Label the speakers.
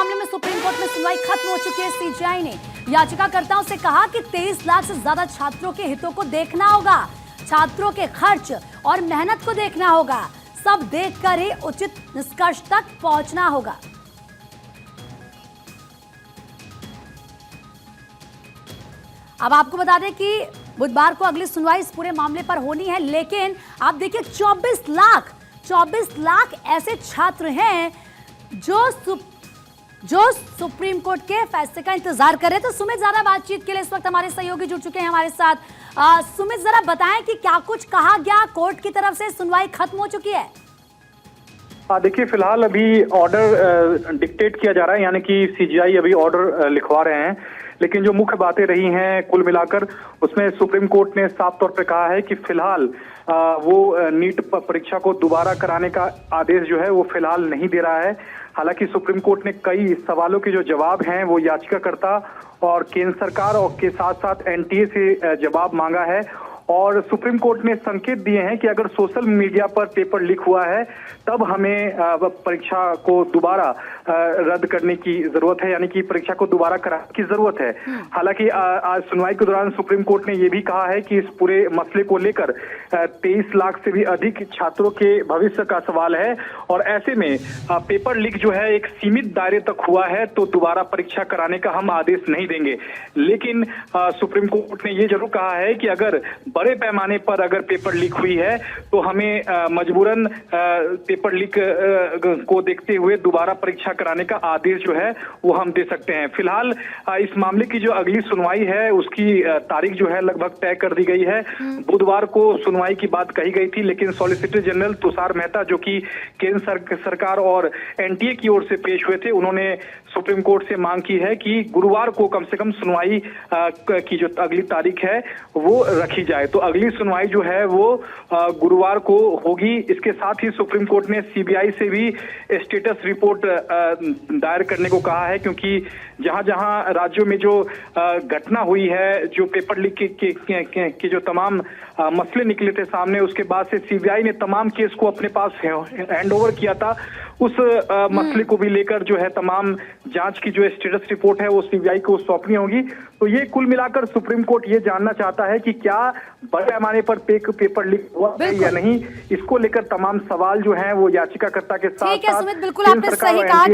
Speaker 1: मामले में supreme court में सुनवाई खत्म हो चुकी है। सीजेआई ने याचिकाकर्ताओं से कहा कि 23 लाख से ज्यादा छात्रों के हितों को देखना होगा, छात्रों के खर्च और मेहनत को देखना होगा, सब देखकर ही उचित निष्कर्ष तक पहुंचना होगा। अब आपको बता दें कि बुधवार को अगली सुनवाई इस पूरे मामले पर होनी है, लेकिन आप देखिए 24 लाख ऐसे छात्र हैं जो सुप्रीम कोर्ट के फैसले का इंतजार कर रहे हैं। तो सुमित, ज्यादा बातचीत के लिए इस वक्त हमारे सहयोगी जुड़ चुके हैं हमारे साथ। सुमित, जरा बताएं कि क्या कुछ कहा गया, कोर्ट की तरफ से सुनवाई खत्म हो चुकी है?
Speaker 2: देखिए, फिलहाल अभी ऑर्डर डिक्टेट किया जा रहा है, यानी कि सीजीआई अभी ऑर्डर लिखवा रहे हैं। लेकिन जो मुख्य बातें रही हैं कुल मिलाकर, उसमें सुप्रीम कोर्ट ने साफ तौर पे कहा है कि फिलहाल वो नीट परीक्षा को दोबारा कराने का आदेश जो है वो फिलहाल नहीं दे रहा है। हालांकि सुप्रीम कोर्ट ने कई सवालों के जो जवाब हैं वो याचिकाकर्ता और केंद्र सरकार और के साथ साथ एनटीए से जवाब मांगा है। और सुप्रीम कोर्ट ने संकेत दिए हैं कि अगर सोशल मीडिया पर पेपर लीक हुआ है तब हमें परीक्षा को दोबारा रद्द करने की जरूरत है, यानी कि परीक्षा को दोबारा कराने की जरूरत है। हालांकि आज सुनवाई के दौरान सुप्रीम कोर्ट ने यह भी कहा है कि इस पूरे मसले को लेकर 23 लाख से भी अधिक छात्रों के भविष्य का सवाल है और ऐसे में पेपर लीक जो है एक सीमित दायरे तक हुआ है, तो दोबारा परीक्षा कराने का हम आदेश नहीं देंगे। लेकिन सुप्रीम कोर्ट ने यह जरूर कहा है कि अगर बड़े पैमाने पर अगर पेपर लीक हुई है तो हमें मजबूरन पेपर लीक को देखते हुए दोबारा परीक्षा कराने का आदेश जो है वो हम दे सकते हैं। फिलहाल इस मामले की जो अगली सुनवाई है उसकी तारीख जो है लगभग तय कर दी गई है। बुधवार को सुनवाई की बात कही गई थी, लेकिन सॉलिसिटर जनरल तुषार मेहता जो कि केंद्र सरकार और एनटीए की ओर से पेश हुए थे, उन्होंने सुप्रीम कोर्ट से मांग की है कि गुरुवार को कम से कम सुनवाई की जो अगली तारीख है वो रखी जाए। तो अगली सुनवाई जो है वो गुरुवार को होगी। इसके साथ ही सुप्रीम कोर्ट ने सीबीआई से भी स्टेटस रिपोर्ट दायर करने को कहा है, क्योंकि जहां जहां राज्यों में जो घटना हुई है, जो पेपर लीक के जो तमाम मसले निकले थे सामने, उसके बाद से सीबीआई ने तमाम केस को अपने पास हैंड ओवर किया था। उस मसले को भी लेकर जो है तमाम जांच की जो स्टेटस रिपोर्ट है वो सीबीआई को सौंपनी होगी। तो ये कुल मिलाकर सुप्रीम कोर्ट ये जानना चाहता है कि क्या बड़े पैमाने पर पेपर लीक हुआ है या नहीं। इसको लेकर तमाम सवाल जो हैं वो याचिकाकर्ता के साथ
Speaker 1: ठीक है सुमित, बिल्कुल आपने सही कहा।